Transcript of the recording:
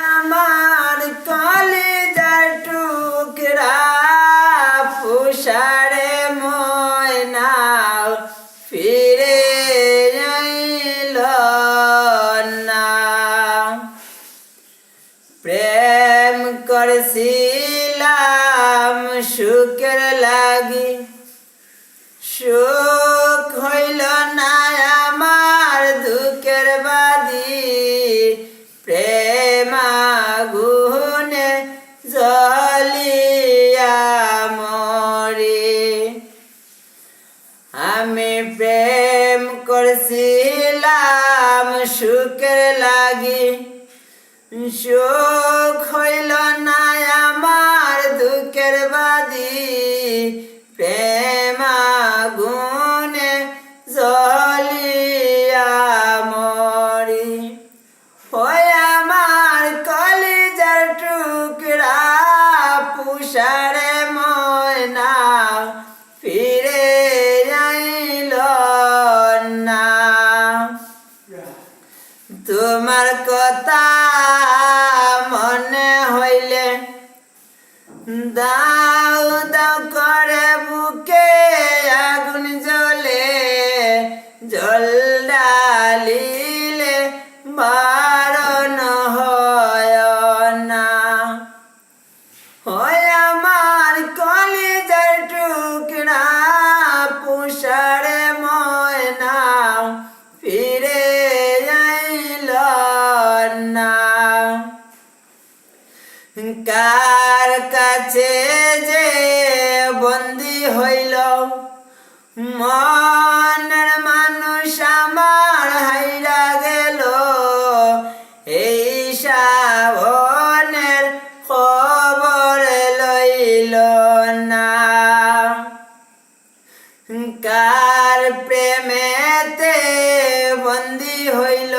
আমার কলিজার টুকরা পুষারে ময়না ফিরে আইল না। প্রেম করছিলাম সুখের লাগি, সুখ হইল না আমার দুঃখের বাদী। প্রেম আগুনে জ্বলিয়া মরি। আমি প্রেম করছিলাম সুখের লাগি, সুখ হইল না আমার দুঃখের বাদী। প্রেম আগুনে জ্বলিয়া মরি। ওই আমার কলিজার টুকরা পুষারে ময়না ফিরে আইল না। তোমার কথা মনে হইলে দাও দাও করে বুকে আগুন জ্বলে। জল ডালিলে বারণ হয় না। হয় আমার কলিজার টুকরা পুষারে ময়না ফিরে আইল না। কার কাছে যে বন্দি হইল মনের মানুষ আমার হাইরা গেল। এই শ্রাবণের খবর লইল না। কার প্রেমেতে বন্দি হইল